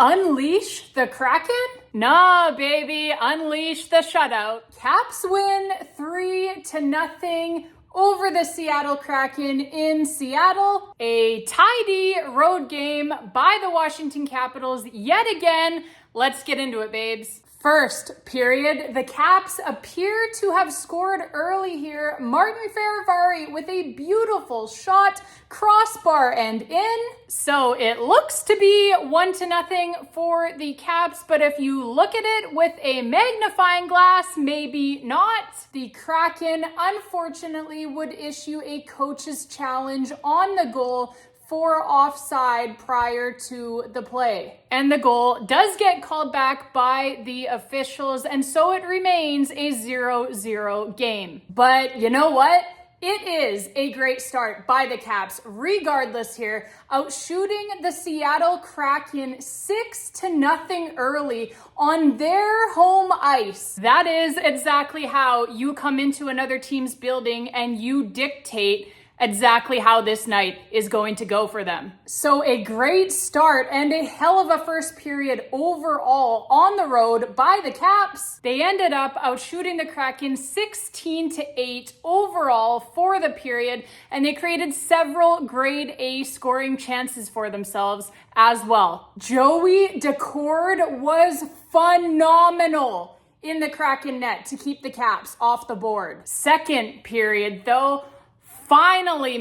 Unleash the Kraken? Nah, baby, unleash the shutout. Caps win 3-0 over the Seattle Kraken in Seattle. A tidy road game by the Washington Capitals yet again. Let's get into it, babes. First period, the Caps appear to have scored early here. Martin Ferravari with a beautiful shot, crossbar and in. So it looks to be 1-0 for the Caps, but if you look at it with a magnifying glass, maybe not. The Kraken, unfortunately, would issue a coach's challenge on the goal for offside prior to the play. And the goal does get called back by the officials, and so it remains a 0-0 game. But you know what? It is a great start by the Caps, regardless here, outshooting the Seattle Kraken 6-0 early on their home ice. That is exactly how you come into another team's building and you dictate exactly how this night is going to go for them. So a great start and a hell of a first period overall on the road by the Caps. They ended up outshooting the Kraken 16-8 overall for the period, and they created several grade A scoring chances for themselves as well. Joey Decord was phenomenal in the Kraken net to keep the Caps off the board. Second period though, finally,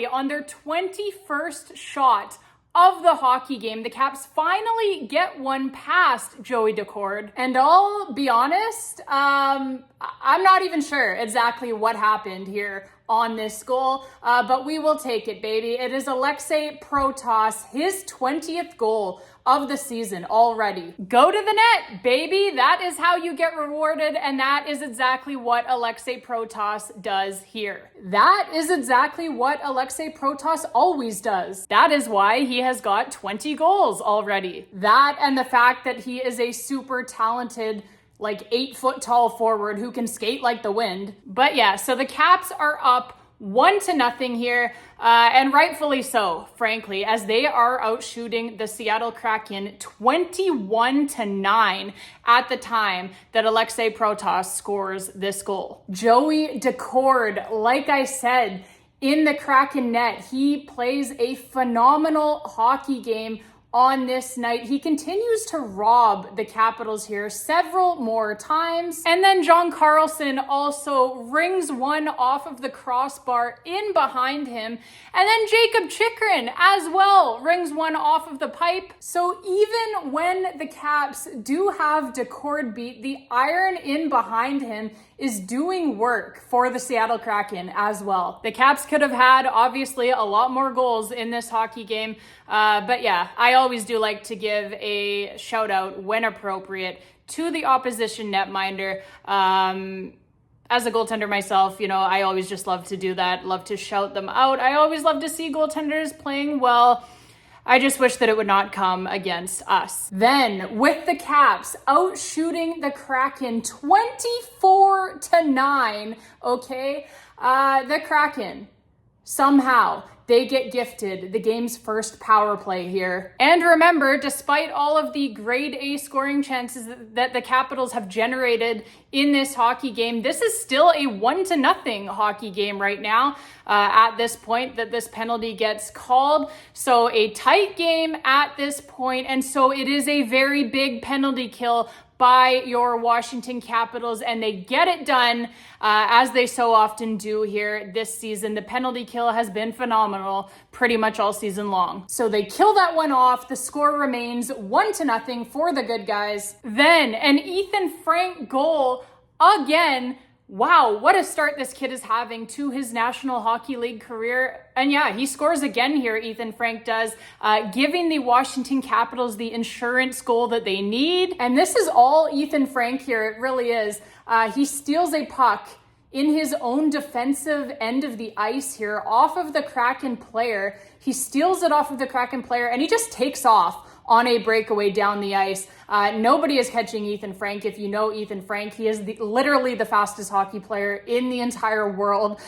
on their 21st shot of the hockey game, the Caps finally get one past Joey Decord. And I'll be honest, I'm not even sure exactly what happened here on this goal, but we will take it, baby. It is Alexei Protas, his 20th goal of the season already. Go to the net, baby. That is how you get rewarded, and that is exactly what Alexei Protas does here. That is exactly what Alexei Protas always does. That is why he has got 20 goals already. That and the fact that he is a super talented 8-foot tall forward who can skate like the wind. But yeah, so the Caps are up 1-0 here, and rightfully so, frankly, as they are outshooting the Seattle Kraken 21-9 at the time that Alexei Protas scores this goal. Joey Decord, like I said, in the Kraken net, he plays a phenomenal hockey game on this night. He continues to rob the Capitals here several more times. And then John Carlson also rings one off of the crossbar in behind him. And then Jacob Chychrun as well rings one off of the pipe. So even when the Caps do have Decord beat, the iron in behind him is doing work for the Seattle Kraken as well. The Caps could have had, obviously, a lot more goals in this hockey game. But yeah, I always do like to give a shout out when appropriate to the opposition netminder. As a goaltender myself, I always just love to do that, love to shout them out. I always love to see goaltenders playing well. I just wish that it would not come against us. Then, with the Caps outshooting the Kraken 24-9, okay? The Kraken, somehow, they get gifted the game's first power play here. And remember, despite all of the grade A scoring chances that the Capitals have generated in this hockey game, this is still a 1-0 hockey game right now at this point that this penalty gets called. So a tight game at this point, and so it is a very big penalty kill by your Washington Capitals, and they get it done as they so often do here this season. The penalty kill has been phenomenal pretty much all season long. So they kill that one off. The score remains 1-0 for the good guys. Then an Ethan Frank goal again. Wow, what a start this kid is having to his National Hockey League career. And yeah, he scores again here, Ethan Frank does, giving the Washington Capitals the insurance goal that they need. And this is all Ethan Frank here, it really is. He steals a puck in his own defensive end of the ice here off of the Kraken player. He steals it off of the Kraken player and he just takes off on a breakaway down the ice. Nobody is catching Ethan Frank. If you know Ethan Frank, he is literally the fastest hockey player in the entire world.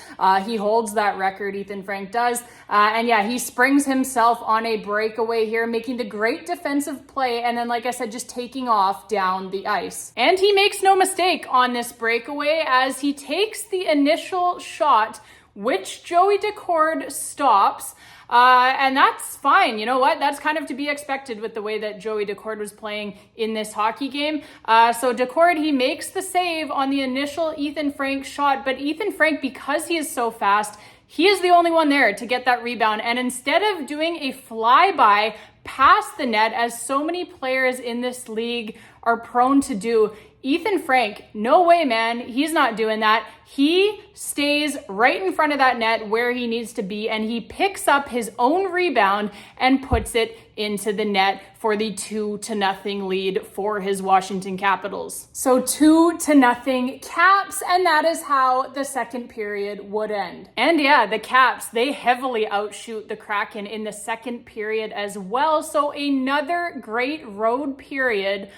He holds that record, Ethan Frank does. And yeah, he springs himself on a breakaway here, making the great defensive play. And then, like I said, just taking off down the ice. And he makes no mistake on this breakaway as he takes the initial shot, which Joey Decord stops. And that's fine. You know what? That's kind of to be expected with the way that Joey Decord was playing in this hockey game. So Decord, he makes the save on the initial Ethan Frank shot, but Ethan Frank, because he is so fast, he is the only one there to get that rebound. And instead of doing a flyby past the net, as so many players in this league are prone to do, Ethan Frank, no way, man. He's not doing that. He stays right in front of that net where he needs to be, and he picks up his own rebound and puts it into the net for the 2-0 lead for his Washington Capitals. So 2-0 Caps, and that is how the second period would end. And yeah, the Caps, they heavily outshoot the Kraken in the second period as well. So another great road period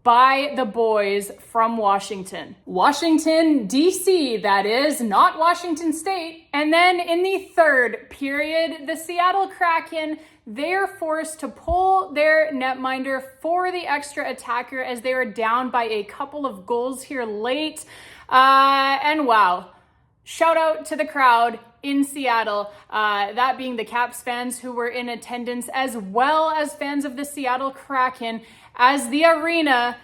by the boys from Washington. Washington, D.C., that is, not Washington State. And then in the third period, the Seattle Kraken, they're forced to pull their netminder for the extra attacker as they were down by a couple of goals here late. And wow, shout out to the crowd in Seattle, that being the Caps fans who were in attendance, as well as fans of the Seattle Kraken, as the arena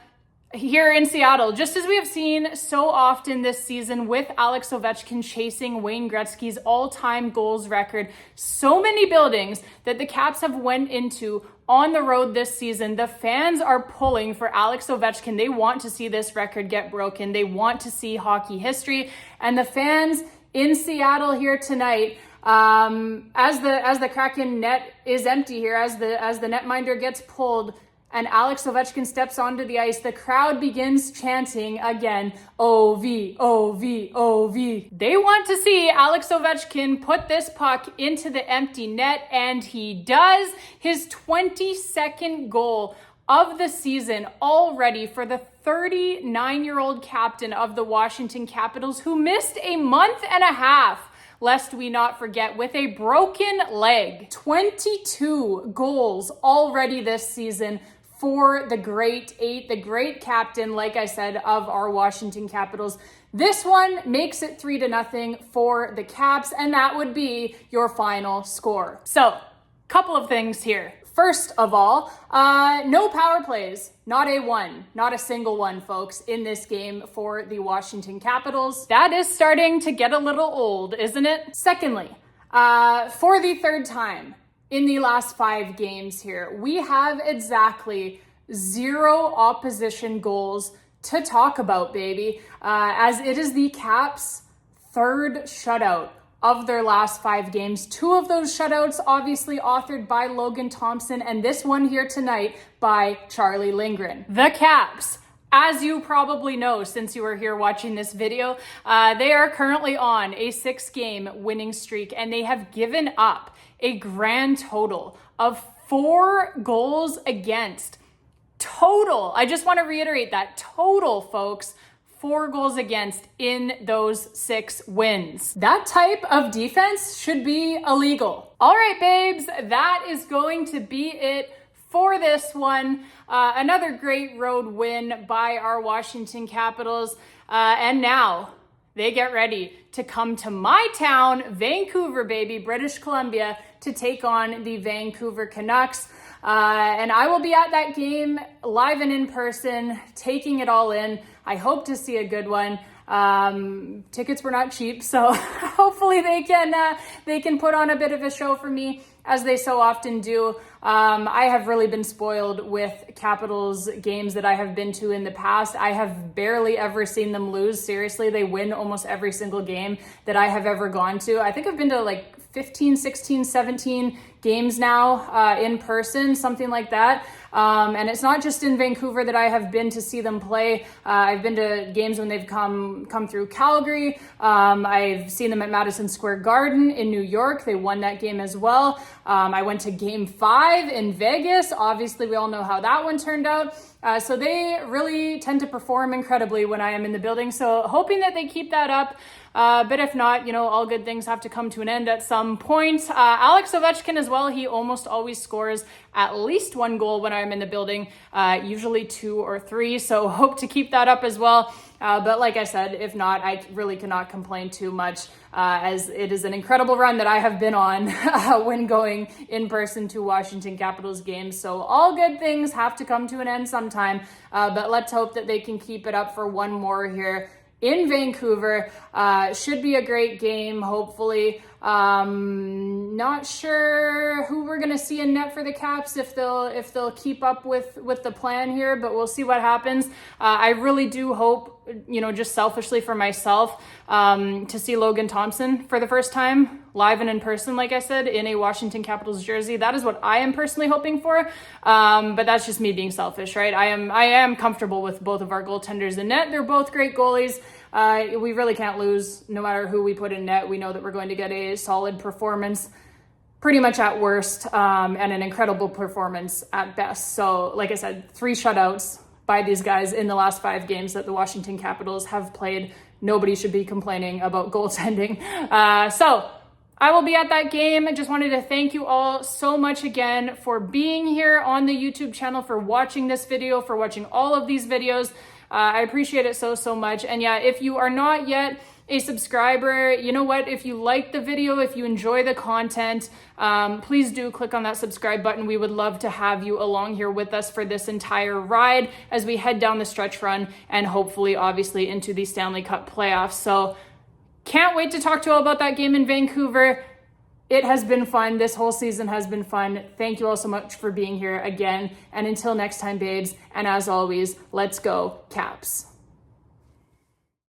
here in Seattle, just as we have seen so often this season with Alex Ovechkin chasing Wayne Gretzky's all-time goals record, so many buildings that the Caps have went into on the road this season, the fans are pulling for Alex Ovechkin. They want to see this record get broken. They want to see hockey history, and the fans in Seattle here tonight, as the Kraken net is empty here, as the netminder gets pulled and Alex Ovechkin steps onto the ice, the crowd begins chanting again, OV, OV, OV. They want to see Alex Ovechkin put this puck into the empty net, and he does. His 22nd goal of the season already for the 39-year-old captain of the Washington Capitals, who missed a month and a half, lest we not forget, with a broken leg. 22 goals already this season for the great eight, the great captain, like I said, of our Washington Capitals. This one makes it 3-0 for the Caps, and that would be your final score. So, couple of things here. First of all, no power plays, not a single one, folks, in this game for the Washington Capitals. That is starting to get a little old, isn't it? Secondly, for the third time in the last 5 games here, we have exactly 0 opposition goals to talk about, baby, as it is the Caps' third shutout of their last 5 games. 2 of those shutouts obviously authored by Logan Thompson, and this one here tonight by Charlie Lindgren. The Caps, as you probably know since you are here watching this video, they are currently on a 6-game winning streak, and they have given up a grand total of 4 goals against. Total, I just want to reiterate that, total, folks, 4 goals against in those 6 wins. That type of defense should be illegal. All right, babes, that is going to be it for this one. Another great road win by our Washington Capitals. And now they get ready to come to my town, Vancouver, baby, British Columbia, to take on the Vancouver Canucks. And I will be at that game live and in person, taking it all in. I hope to see a good one. Tickets were not cheap, so hopefully they can put on a bit of a show for me, as they so often do. I have really been spoiled with Capitals games that I have been to in the past. I have barely ever seen them lose. Seriously, they win almost every single game that I have ever gone to. I think I've been to like 15, 16, 17 games now in person, something like that. And it's not just in Vancouver that I have been to see them play. I've been to games when they've come through Calgary. I've seen them at Madison Square Garden in New York. They won that game as well. I went to Game 5 in Vegas. Obviously, we all know how that one turned out. So they really tend to perform incredibly when I am in the building. So hoping that they keep that up. But if not, all good things have to come to an end at some point. Alex Ovechkin as well. He almost always scores at least one goal when I'm in the building, usually 2 or 3. So hope to keep that up as well. But like I said, if not, I really cannot complain too much, as it is an incredible run that I have been on when going in person to Washington Capitals games. So all good things have to come to an end sometime. But let's hope that they can keep it up for one more here in Vancouver. Should be a great game, hopefully. Not sure who we're gonna see in net for the Caps, if they'll keep up with the plan here, but we'll see what happens. I really do hope, just selfishly for myself, to see Logan Thompson for the first time live and in person, like I said, in a Washington Capitals jersey. That is what I am personally hoping for. But that's just me being selfish, right? I am comfortable with both of our goaltenders in net. They're both great goalies. We really can't lose no matter who we put in net. We know that we're going to get a solid performance pretty much at worst, and an incredible performance at best. So like I said, 3 shutouts by these guys in the last 5 games that the Washington Capitals have played. Nobody should be complaining about goaltending. So I will be at that game. I just wanted to thank you all so much again for being here on the YouTube channel, for watching this video, for watching all of these videos. I appreciate it so much. And yeah, if you are not yet a subscriber, you know what? If you like the video, if you enjoy the content, please do click on that subscribe button. We would love to have you along here with us for this entire ride as we head down the stretch run and hopefully, obviously, into the Stanley Cup playoffs. So can't wait to talk to you all about that game in Vancouver. It has been fun. This whole season has been fun. Thank you all so much for being here again. And until next time, babes, and as always, let's go Caps.